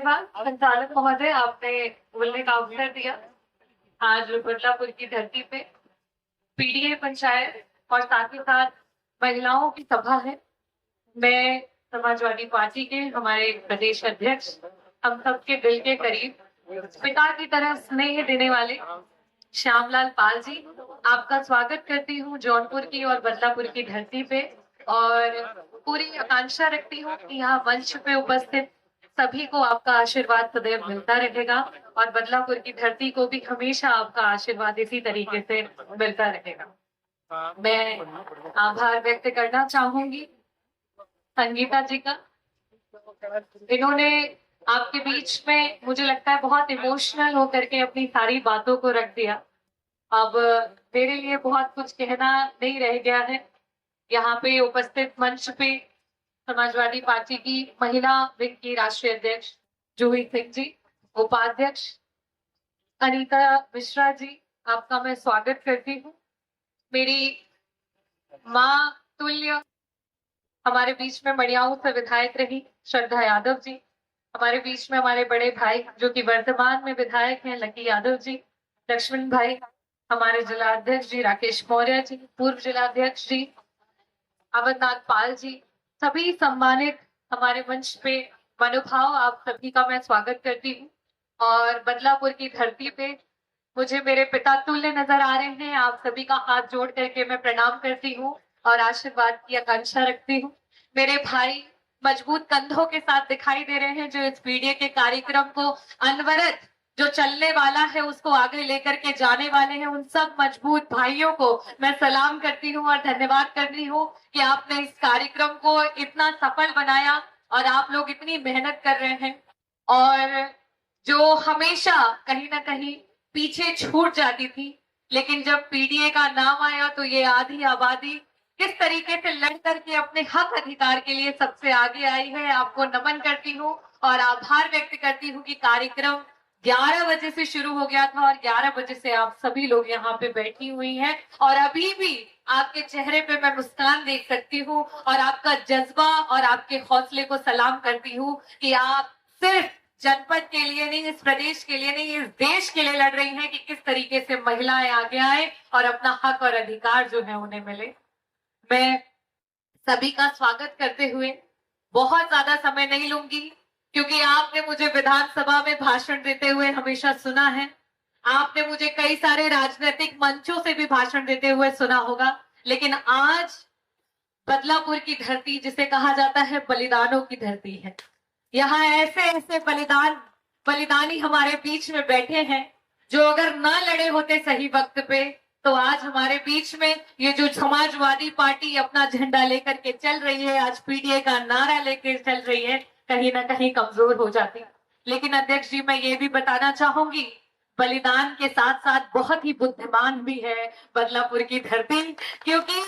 धन्यवाद संचालक महोदय, आपने बोलने का अवसर दिया। आज बदलापुर की धरती पे पीडीए पंचायत और साथ ही साथ महिलाओं की सभा है। मैं समाजवादी पार्टी के हमारे प्रदेश अध्यक्ष, हम सबके दिल के करीब, पिता की तरह स्नेह देने वाले श्यामलाल पाल जी, आपका स्वागत करती हूँ जौनपुर की और बदलापुर की धरती पे। और पूरी आकांक्षा रखती हूँ कि यहाँ मंच पे उपस्थित सभी को आपका आशीर्वाद सदैव मिलता रहेगा और बदलापुर की धरती को भी हमेशा आपका आशीर्वाद इसी तरीके से मिलता रहेगा। मैं आभार व्यक्त करना चाहूंगी संगीता जी का। इन्होंने आपके बीच में मुझे लगता है बहुत इमोशनल होकर के अपनी सारी बातों को रख दिया। अब मेरे लिए बहुत कुछ कहना नहीं रह गया है। यहाँ पे उपस्थित मंच पे समाजवादी पार्टी की महिला विंग की राष्ट्रीय अध्यक्ष जूही सिंह जी, उपाध्यक्ष अनीता मिश्रा जी, आपका मैं स्वागत करती हूँ। मेरी माँ तुल्य हमारे बीच में मड़ियाऊ से विधायक रही श्रद्धा यादव जी, हमारे बीच में हमारे बड़े भाई जो कि वर्तमान में विधायक हैं लकी यादव जी, लक्ष्मण भाई, हमारे जिला अध्यक्ष जी राकेश मौर्य जी, पूर्व जिलाध्यक्ष जी अवधनाथ पाल जी, सभी सम्मानित हमारे मंच पे मनोभाव, आप सभी का मैं स्वागत करती हूँ। और बदलापुर की धरती पे मुझे मेरे पिता तुल्य नजर आ रहे हैं, आप सभी का हाथ जोड़ करके मैं प्रणाम करती हूँ और आशीर्वाद की आकांक्षा रखती हूँ। मेरे भाई मजबूत कंधों के साथ दिखाई दे रहे हैं जो इस पीडीए के कार्यक्रम को अनवरत जो चलने वाला है उसको आगे लेकर के जाने वाले हैं, उन सब मजबूत भाइयों को मैं सलाम करती हूँ और धन्यवाद करती हूँ कि आपने इस कार्यक्रम को इतना सफल बनाया और आप लोग इतनी मेहनत कर रहे हैं। और जो हमेशा कहीं ना कहीं पीछे छूट जाती थी, लेकिन जब पीडीए का नाम आया तो ये आधी आबादी किस तरीके से लड़ करके अपने हक अधिकार के लिए सबसे आगे आई है, आपको नमन करती हूँ और आभार व्यक्त करती हूँ कि कार्यक्रम 11 बजे से शुरू हो गया था और 11 बजे से आप सभी लोग यहाँ पे बैठी हुई हैं और अभी भी आपके चेहरे पे मैं मुस्कान देख सकती हूँ और आपका जज्बा और आपके हौसले को सलाम करती हूँ कि आप सिर्फ जनपद के लिए नहीं, इस प्रदेश के लिए नहीं, इस देश के लिए लड़ रही हैं कि किस तरीके से महिलाएं आगे आए और अपना हक और अधिकार जो है उन्हें मिले। मैं सभी का स्वागत करते हुए बहुत ज्यादा समय नहीं लूंगी क्योंकि आपने मुझे विधानसभा में भाषण देते हुए हमेशा सुना है, आपने मुझे कई सारे राजनीतिक मंचों से भी भाषण देते हुए सुना होगा, लेकिन आज बदलापुर की धरती जिसे कहा जाता है बलिदानों की धरती है। यहाँ ऐसे ऐसे बलिदानी हमारे बीच में बैठे हैं जो अगर ना लड़े होते सही वक्त पे तो आज हमारे बीच में ये जो समाजवादी पार्टी अपना झंडा लेकर के चल रही है, आज पीडीए का नारा लेकर चल रही है, कहीं ना कहीं कमजोर हो जाती। लेकिन अध्यक्ष जी मैं ये भी बताना चाहूंगी, बलिदान के साथ साथ बहुत ही बुद्धिमान भी है बदलापुर की धरती, क्योंकि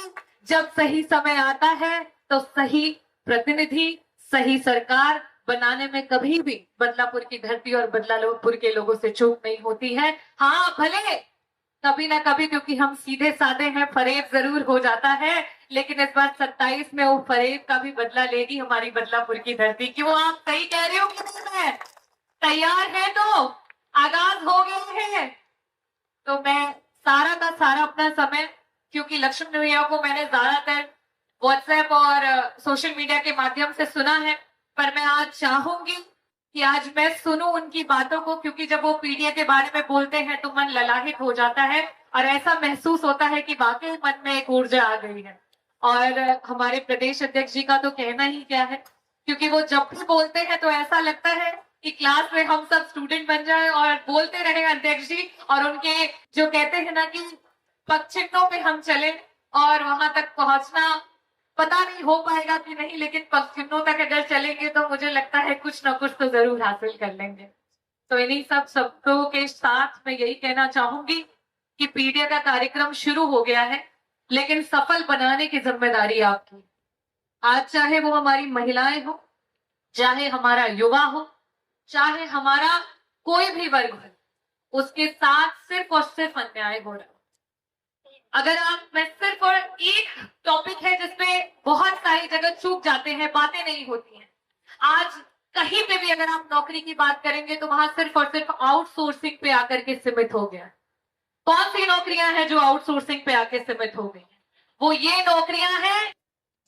जब सही समय आता है तो सही प्रतिनिधि, सही सरकार बनाने में कभी भी बदलापुर की धरती और बदलापुर के लोगों से चूक नहीं होती है। हाँ भले कभी ना कभी, क्योंकि हम सीधे साधे हैं, फरेब जरूर हो जाता है, लेकिन इस बार 27 में वो फरेब का भी बदला लेगी हमारी बदलापुर की धरती। क्यों आप सही कह रहे हो कि मैं तैयार है तो आगाज हो गए हैं। तो मैं सारा का सारा अपना समय, क्योंकि लक्ष्मण भैया को मैंने ज्यादातर व्हाट्सएप और सोशल मीडिया के माध्यम से सुना है, पर मैं आज चाहूंगी कि आज मैं सुनूं उनकी बातों को, क्योंकि जब वो पीडीए के बारे में बोलते हैं तो मन ललाहित हो जाता है और ऐसा महसूस होता है कि वाकई मन में एक ऊर्जा आ गई है। और हमारे प्रदेश अध्यक्ष जी का तो कहना ही क्या है, क्योंकि वो जब भी बोलते हैं तो ऐसा लगता है कि क्लास में हम सब स्टूडेंट बन जाए और बोलते रहे अध्यक्ष जी, और उनके जो कहते हैं ना कि पगचिन्हों पे हम चले और वहां तक पहुंचना पता नहीं हो पाएगा कि नहीं, लेकिन पगचिन्हों तक अगर चलेंगे तो मुझे लगता है कुछ ना कुछ तो जरूर हासिल कर लेंगे। तो इन्हीं सब शब्दों के साथ मैं यही कहना चाहूंगी कि पीडीए का कार्यक्रम शुरू हो गया है, लेकिन सफल बनाने की जिम्मेदारी आपकी। आज चाहे वो हमारी महिलाएं हो, चाहे हमारा युवा हो, चाहे हमारा कोई भी वर्ग हो, उसके साथ सिर्फ और सिर्फ अन्याय हो रहा है। अगर आप, मैं सिर्फ और एक टॉपिक है जिसपे बहुत सारी जगह चूक जाते हैं, बातें नहीं होती हैं। आज कहीं पे भी अगर आप नौकरी की बात करेंगे तो वहां सिर्फ और सिर्फ आउटसोर्सिंग पे आकर के सीमित हो गया। कौन सी नौकरियां हैं जो आउटसोर्सिंग पे आके सीमित हो गई? वो ये नौकरियां हैं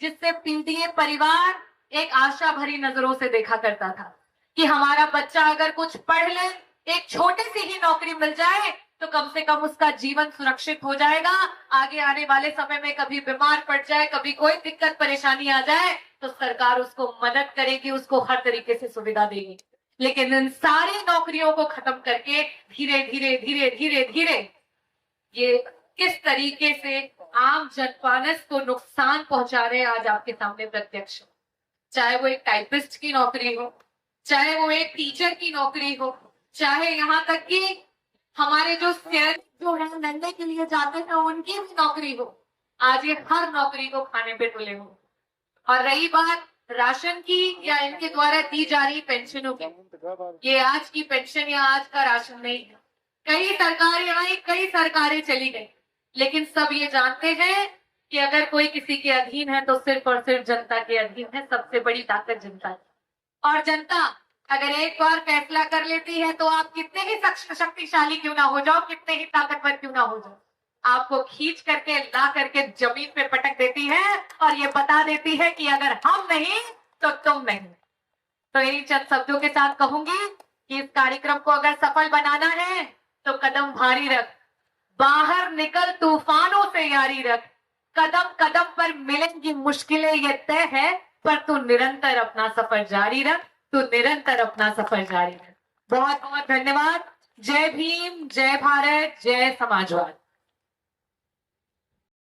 जिससे पीड़ित परिवार एक आशा भरी नजरों से देखा करता था कि हमारा बच्चा अगर कुछ पढ़ ले, एक छोटी सी ही नौकरी मिल जाए तो कम से कम उसका जीवन सुरक्षित हो जाएगा। आगे आने वाले समय में कभी बीमार पड़ जाए, कभी कोई दिक्कत परेशानी आ जाए तो सरकार उसको मदद करेगी, उसको हर तरीके से सुविधा देगी। लेकिन इन सारी नौकरियों को खत्म करके धीरे धीरे धीरे धीरे धीरे ये किस तरीके से आम जनमानस को नुकसान पहुंचा रहे हैं आज आपके सामने प्रत्यक्ष। चाहे वो एक टाइपिस्ट की नौकरी हो, चाहे वो एक टीचर की नौकरी हो, चाहे यहाँ तक कि हमारे जो सैनिक जो है लड़ने के लिए जाते हैं उनकी भी नौकरी हो, आज ये हर नौकरी को खाने पे तुले हो। और रही बात राशन की या इनके द्वारा दी जा रही पेंशनों की, ये आज की पेंशन या आज का राशन नहीं है। कई सरकारें आई, कई सरकारें चली गई, लेकिन सब ये जानते हैं कि अगर कोई किसी के अधीन है तो सिर्फ और सिर्फ जनता के अधीन है। सबसे बड़ी ताकत जनता है, और जनता अगर एक बार फैसला कर लेती है तो आप कितने ही शक्तिशाली क्यों ना हो जाओ, कितने ही ताकतवर क्यों ना हो जाओ, आपको खींच करके ला करके जमीन पे पटक देती है और ये बता देती है कि अगर हम नहीं तो तुम नहीं। तो इन्हीं चंद शब्दों के साथ कहूंगी कि इस कार्यक्रम को अगर सफल बनाना है तो कदम भारी रख, बाहर निकल तूफानों से यारी रख, कदम कदम पर मिलेंगी मुश्किलें ये तय है, पर तू निरंतर अपना सफर जारी रख, तू निरंतर अपना सफर जारी रख। बहुत बहुत धन्यवाद। जय भीम, जय भारत, जय समाजवाद।